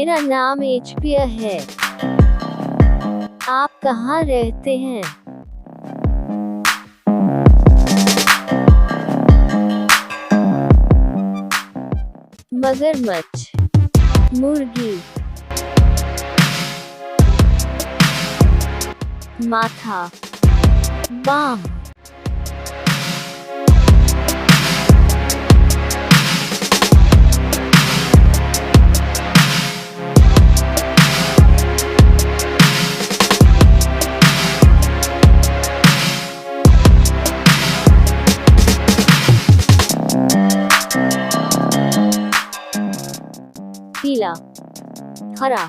मेरा नाम एचपिया है। आप कहाँ रहते हैं? मगरमच्छ, मुर्गी, माथा, बाम, पीला, हरा।